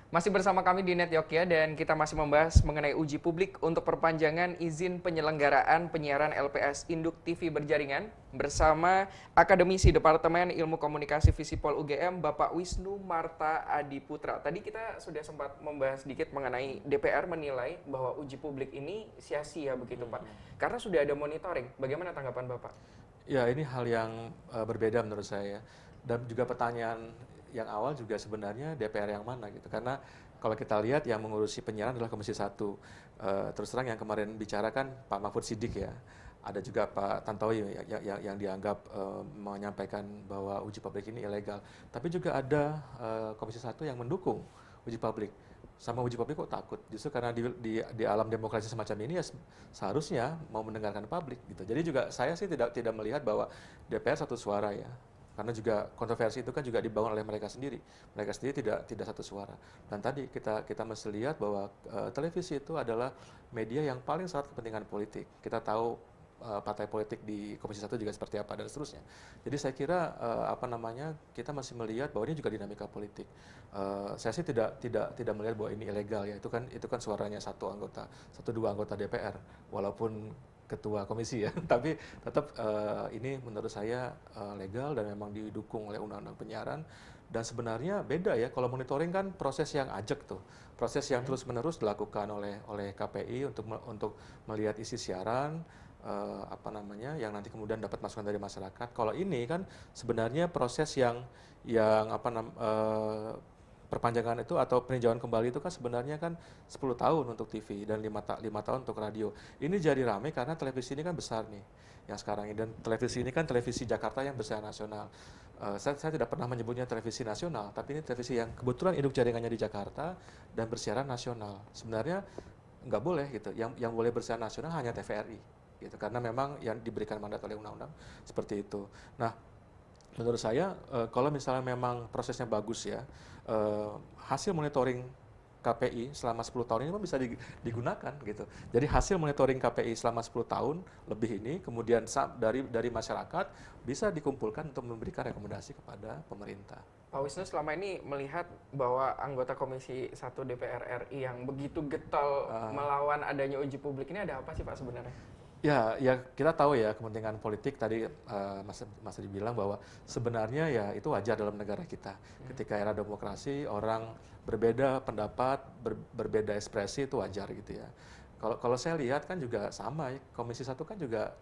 Masih bersama kami di Net Yogya dan kita masih membahas mengenai uji publik untuk perpanjangan izin penyelenggaraan penyiaran LPS Induk TV berjaringan bersama Akademisi Departemen Ilmu Komunikasi Visipol UGM Bapak Wisnu Marta Adiputra. Tadi kita sudah sempat membahas sedikit mengenai DPR menilai bahwa uji publik ini sia-sia begitu Pak. Karena sudah ada monitoring. Bagaimana tanggapan Bapak? Ya, ini hal yang berbeda menurut saya. Dan juga pertanyaan yang awal juga sebenarnya DPR yang mana gitu. Karena kalau kita lihat yang mengurusi penyiaran adalah Komisi 1. Terus terang yang kemarin bicara kan Pak Mahfud Siddiq ya. Ada juga Pak Tantowi yang dianggap menyampaikan bahwa uji publik ini ilegal. Tapi juga ada Komisi 1 yang mendukung uji publik. Sama uji publik kok takut? Justru karena di alam demokrasi semacam ini ya seharusnya mau mendengarkan publik gitu. Jadi juga saya sih tidak melihat bahwa DPR satu suara ya. Karena juga kontroversi itu kan juga dibangun oleh mereka sendiri. Mereka sendiri tidak satu suara. Dan tadi kita mesti lihat bahwa televisi itu adalah media yang paling syarat kepentingan politik. Kita tahu partai politik di Komisi 1 juga seperti apa dan seterusnya. Jadi saya kira kita masih melihat bahwa ini juga dinamika politik. Saya sih tidak melihat bahwa ini ilegal ya. Itu kan suaranya satu dua anggota DPR walaupun ketua komisi ya. Tapi tetap ini menurut saya legal dan memang didukung oleh undang-undang penyiaran. Dan sebenarnya beda ya, kalau monitoring kan proses yang ajak tuh, proses yang terus-menerus dilakukan oleh KPI untuk melihat isi siaran, yang nanti kemudian dapat masukan dari masyarakat. Kalau ini kan sebenarnya proses perpanjangan itu atau peninjauan kembali itu kan sebenarnya kan 10 tahun untuk TV dan 5 tahun untuk radio. Ini jadi ramai karena televisi ini kan besar nih yang sekarang ini, dan televisi ini kan televisi Jakarta yang besar nasional. Saya tidak pernah menyebutnya televisi nasional, tapi ini televisi yang kebetulan induk jaringannya di Jakarta dan bersiaran nasional. Sebenarnya nggak boleh gitu. Yang boleh bersiaran nasional hanya TVRI gitu, karena memang yang diberikan mandat oleh undang-undang seperti itu. Nah, menurut saya kalau misalnya memang prosesnya bagus ya, hasil monitoring KPI selama 10 tahun ini bisa digunakan gitu. Jadi hasil monitoring KPI selama 10 tahun lebih ini kemudian dari masyarakat bisa dikumpulkan untuk memberikan rekomendasi kepada pemerintah. Pak Wisnu selama ini melihat bahwa anggota Komisi 1 DPR RI yang begitu getol melawan adanya uji publik ini ada apa sih Pak sebenarnya? Ya kita tahu ya kepentingan politik tadi Mas dibilang bahwa sebenarnya ya itu wajar dalam negara kita. Ketika era demokrasi orang berbeda pendapat, berbeda ekspresi itu wajar gitu ya. Kalau saya lihat kan juga sama, Komisi 1 kan juga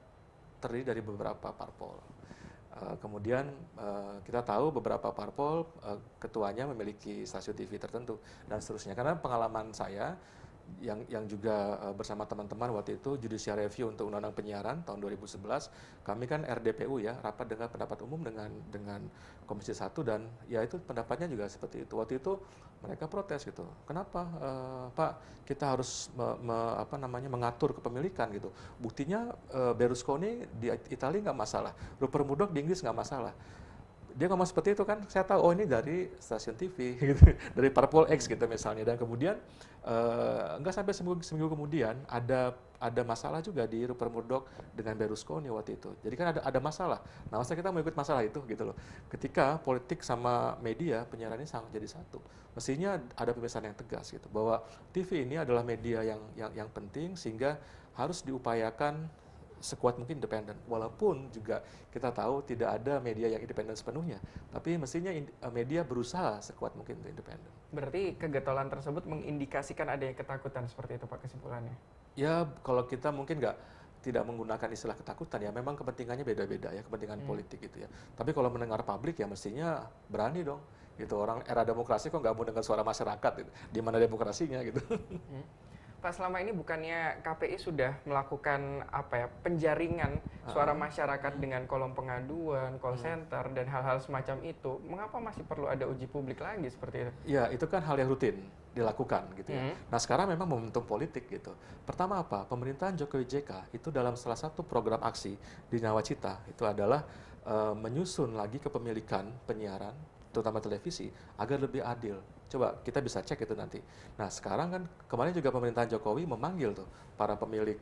terdiri dari beberapa parpol. Kemudian kita tahu beberapa parpol ketuanya memiliki stasiun TV tertentu dan seterusnya. Karena pengalaman saya yang juga bersama teman-teman waktu itu judicial review untuk undang-undang penyiaran tahun 2011, kami kan RDPU ya, rapat dengar pendapat umum dengan Komisi 1, dan ya itu pendapatnya juga seperti itu. Waktu itu mereka protes gitu. Kenapa Pak kita harus mengatur kepemilikan gitu. Buktinya Berlusconi di Italia nggak masalah, Rupert Murdoch di Inggris nggak masalah. Dia ngomong seperti itu kan, saya tahu oh ini dari stasiun TV gitu, dari Parpol X gitu misalnya, dan kemudian nggak sampai seminggu kemudian ada masalah juga di Rupert Murdoch dengan Berlusconi waktu itu. Jadi kan ada masalah. Nah, masa kita mau ikut masalah itu gitu loh. Ketika politik sama media penyiaran ini sangat jadi satu. Mestinya ada pemisahan yang tegas gitu bahwa TV ini adalah media yang penting sehingga harus diupayakan sekuat mungkin independen, walaupun juga kita tahu tidak ada media yang independen sepenuhnya, tapi mestinya media berusaha sekuat mungkin untuk independen. Berarti kegetolan tersebut mengindikasikan adanya ketakutan seperti itu Pak kesimpulannya? Ya kalau kita mungkin tidak menggunakan istilah ketakutan ya, memang kepentingannya beda-beda ya, kepentingan politik gitu ya. Tapi kalau mendengar publik ya mestinya berani dong gitu. Orang era demokrasi kok nggak mau dengar suara masyarakat gitu. Di mana demokrasinya gitu. Pak, selama ini bukannya KPI sudah melakukan penjaringan suara masyarakat dengan kolom pengaduan, call center dan hal-hal semacam itu, mengapa masih perlu ada uji publik lagi seperti itu? Ya, itu kan hal yang rutin dilakukan gitu ya. Nah, sekarang memang momentum politik gitu. Pertama apa? Pemerintahan Jokowi JK itu dalam salah satu program aksi di Nawacita itu adalah menyusun lagi kepemilikan penyiaran terutama televisi agar lebih adil. Coba kita bisa cek itu nanti. Nah, sekarang kan kemarin juga pemerintahan Jokowi memanggil tuh para pemilik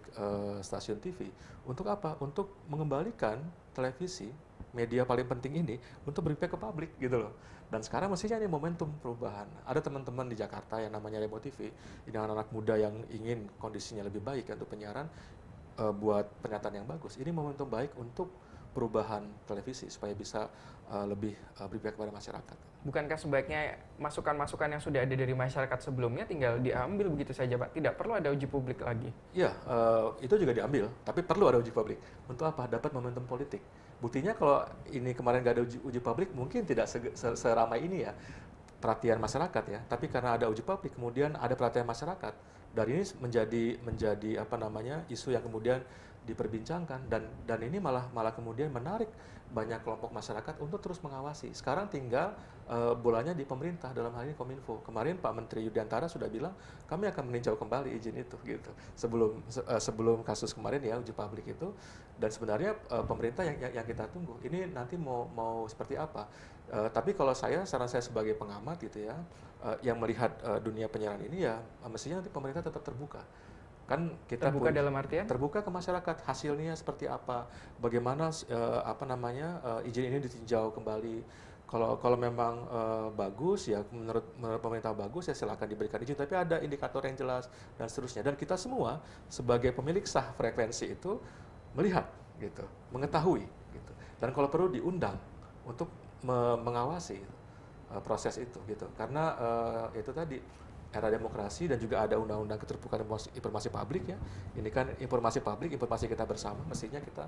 stasiun TV untuk apa? Untuk mengembalikan televisi media paling penting ini untuk berpihak ke publik gitu loh. Dan sekarang mestinya ini momentum perubahan. Ada teman-teman di Jakarta yang namanya Remo TV, ini anak-anak muda yang ingin kondisinya lebih baik untuk penyiaran, buat pernyataan yang bagus. Ini momentum baik untuk perubahan televisi supaya bisa lebih berpihak kepada masyarakat. Bukankah sebaiknya masukan-masukan yang sudah ada dari masyarakat sebelumnya tinggal diambil begitu saja, Pak? Tidak perlu ada uji publik lagi. Iya, itu juga diambil, tapi perlu ada uji publik. Untuk apa? Dapat momentum politik. Buktinya kalau ini kemarin nggak ada uji publik, mungkin tidak seramai ini ya perhatian masyarakat ya. Tapi karena ada uji publik, kemudian ada perhatian masyarakat. Dari ini menjadi apa namanya isu yang kemudian diperbincangkan dan ini malah kemudian menarik banyak kelompok masyarakat untuk terus mengawasi. Sekarang tinggal bolanya di pemerintah, dalam hal ini Kominfo. Kemarin Pak Menteri Yudiantara sudah bilang kami akan meninjau kembali izin itu gitu. Sebelum kasus kemarin ya uji publik itu, dan sebenarnya pemerintah yang kita tunggu. Ini nanti mau seperti apa? Tapi kalau saran saya sebagai pengamat gitu ya, yang melihat dunia penyiaran ini ya mestinya nanti pemerintah tetap terbuka. Kan kita Terbuka dalam artian? terbuka ke masyarakat, hasilnya seperti apa, bagaimana apa namanya izin ini ditinjau kembali. Kalau memang bagus ya menurut pemerintah bagus ya silakan diberikan izin, tapi ada indikator yang jelas dan seterusnya. Dan kita semua sebagai pemilik sah frekuensi itu melihat gitu, mengetahui gitu. Dan kalau perlu diundang untuk mengawasi proses itu gitu. Karena itu tadi era demokrasi dan juga ada undang-undang keterbukaan informasi publik ya. Ini kan informasi publik, informasi kita bersama, mestinya kita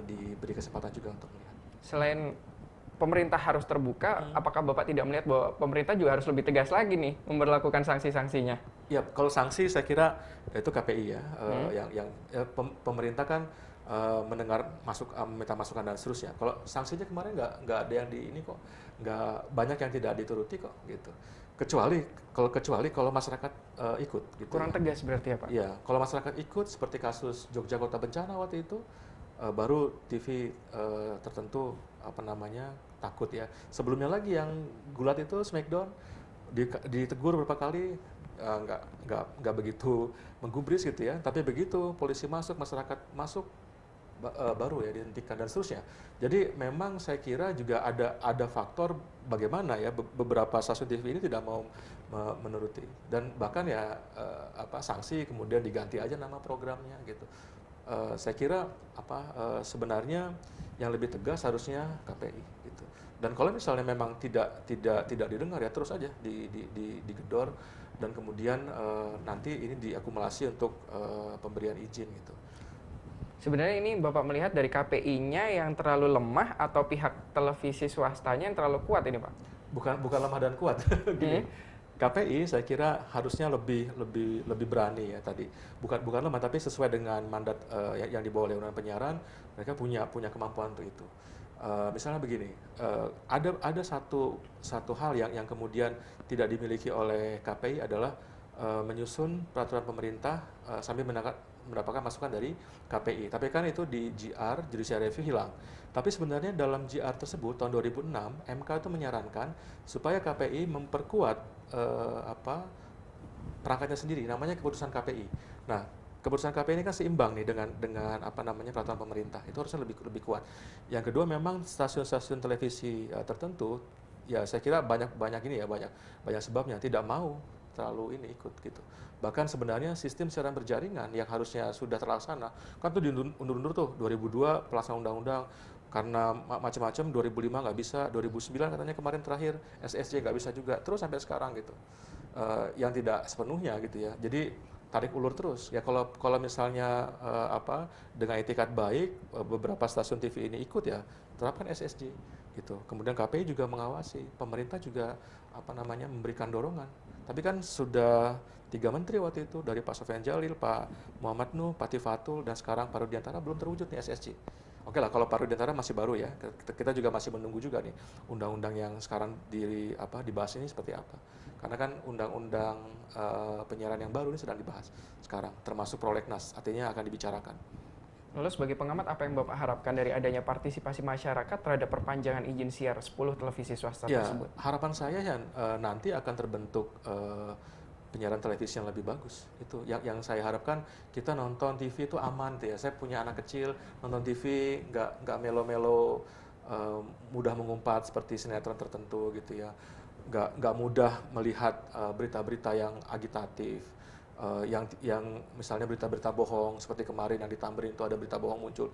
diberi kesempatan juga untuk melihat. Selain pemerintah harus terbuka, apakah Bapak tidak melihat bahwa pemerintah juga harus lebih tegas lagi nih memberlakukan sanksi-sanksinya? Ya, kalau sanksi saya kira itu KPI ya, pemerintah kan mendengar minta masukan dan seterusnya. Kalau sanksinya kemarin nggak ada yang di ini kok, nggak banyak yang tidak dituruti kok gitu. Kecuali kalau masyarakat ikut gitu. Kurang tegas berarti ya, Pak? Iya, kalau masyarakat ikut seperti kasus Jogja Kota Bencana waktu itu, baru TV tertentu apa namanya takut ya. Sebelumnya lagi yang gulat itu Smackdown ditegur beberapa kali, nggak begitu menggubris gitu ya. Tapi begitu polisi masuk, masyarakat masuk, baru ya dihentikan dan seterusnya. Jadi memang saya kira juga ada faktor bagaimana ya beberapa stasiun TV ini tidak mau menuruti, dan bahkan ya sanksi kemudian diganti aja nama programnya gitu. Saya kira sebenarnya yang lebih tegas harusnya KPI gitu. Dan kalau misalnya memang tidak didengar ya terus aja digedor dan kemudian nanti ini diakumulasi untuk pemberian izin gitu. Sebenarnya ini Bapak melihat dari KPI-nya yang terlalu lemah atau pihak televisi swastanya yang terlalu kuat ini, Pak? Bukan lemah dan kuat. Gini, KPI saya kira harusnya lebih berani ya tadi. Bukan lemah, tapi sesuai dengan mandat yang dibawa oleh Undang-Undang Penyiaran, mereka punya kemampuan untuk itu. Misalnya begini, ada satu hal yang kemudian tidak dimiliki oleh KPI adalah menyusun peraturan pemerintah sambil mendapatkan masukan dari KPI. Tapi kan itu di GR, Judicial Review hilang. Tapi sebenarnya dalam GR tersebut tahun 2006, MK itu menyarankan supaya KPI memperkuat perangkatnya sendiri, namanya keputusan KPI. Nah, keputusan KPI ini kan seimbang nih dengan apa namanya peraturan pemerintah. Itu harusnya lebih kuat. Yang kedua memang stasiun-stasiun televisi tertentu ya saya kira banyak ini ya banyak sebabnya tidak mau terlalu ini ikut gitu. Bahkan sebenarnya sistem siaran berjaringan yang harusnya sudah terlaksana kan tuh diundur-undur tuh 2002 pelaksanaan undang-undang karena macam-macam 2005 nggak bisa, 2009 katanya kemarin terakhir SSJ nggak bisa juga, terus sampai sekarang gitu. Yang tidak sepenuhnya gitu ya. Jadi tarik ulur terus ya kalau misalnya dengan etikat baik beberapa stasiun TV ini ikut ya terapkan SSJ gitu. Kemudian KPI juga mengawasi, pemerintah juga memberikan dorongan. Tapi kan sudah 3 menteri waktu itu dari Pak Sofyan Jalil, Pak Muhammad Nuh, Pak Tifatul, dan sekarang Pak Rudiantara belum terwujud nih SSJ. Oke lah, kalau Pak Rudiantara masih baru ya, kita juga masih menunggu juga nih undang-undang yang sekarang dibahas ini seperti apa. Karena kan undang-undang penyiaran yang baru ini sedang dibahas sekarang, termasuk prolegnas, artinya akan dibicarakan. Lalu sebagai pengamat, apa yang Bapak harapkan dari adanya partisipasi masyarakat terhadap perpanjangan izin siar 10 televisi swasta tersebut? Harapan saya ya nanti akan terbentuk penyiaran televisi yang lebih bagus. Itu yang saya harapkan, kita nonton TV itu aman tuh ya. Saya punya anak kecil, nonton TV nggak melo-melo mudah mengumpat seperti sinetron tertentu gitu ya, nggak mudah melihat berita-berita yang agitatif, yang misalnya berita-berita bohong seperti kemarin yang di Tamrin itu ada berita bohong muncul.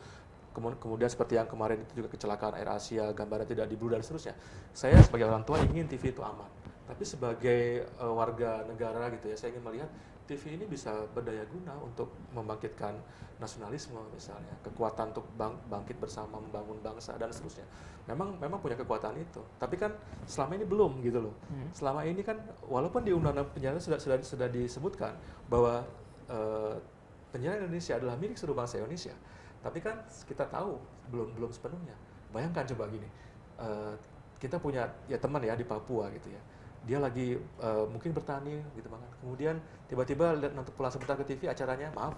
Kemudian seperti yang kemarin itu juga kecelakaan AirAsia, gambarnya tidak di blur dan seterusnya. Saya sebagai orang tua ingin TV itu aman, tapi sebagai warga negara gitu ya, saya ingin melihat TV ini bisa berdaya guna untuk membangkitkan nasionalisme misalnya, kekuatan untuk bangkit bersama membangun bangsa dan seterusnya. Memang punya kekuatan itu, tapi kan selama ini belum gitu loh. Selama ini kan walaupun di Undang-Undang Penyiaran sudah disebutkan bahwa penyiaran Indonesia adalah milik seluruh bangsa Indonesia. Tapi kan kita tahu belum sepenuhnya. Bayangkan coba gini, kita punya ya teman ya di Papua gitu ya. Dia lagi mungkin bertani gitu banget. Kemudian tiba-tiba lihat nonton pulang sebentar ke TV acaranya, maaf,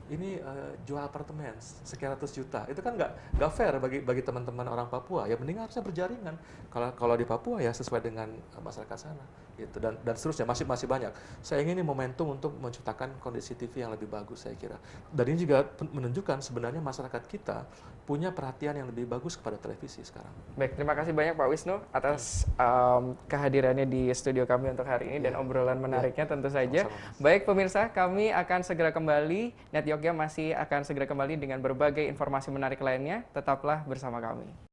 ini jual apartemen sekian ratus juta. Itu kan nggak fair bagi teman-teman orang Papua. Ya mending harusnya berjaringan. Kalau di Papua ya sesuai dengan masyarakat sana gitu dan seterusnya masih banyak. Saya ingin ini momentum untuk menciptakan kondisi TV yang lebih bagus saya kira. Dan ini juga menunjukkan sebenarnya masyarakat kita punya perhatian yang lebih bagus kepada televisi sekarang. Baik, terima kasih banyak Pak Wisnu atas kehadirannya di studio kami untuk hari ini dan obrolan menariknya tentu saja. Sama-sama, Mas. Baik pemirsa, kami akan segera kembali. Net Yogya masih akan segera kembali dengan berbagai informasi menarik lainnya. Tetaplah bersama kami.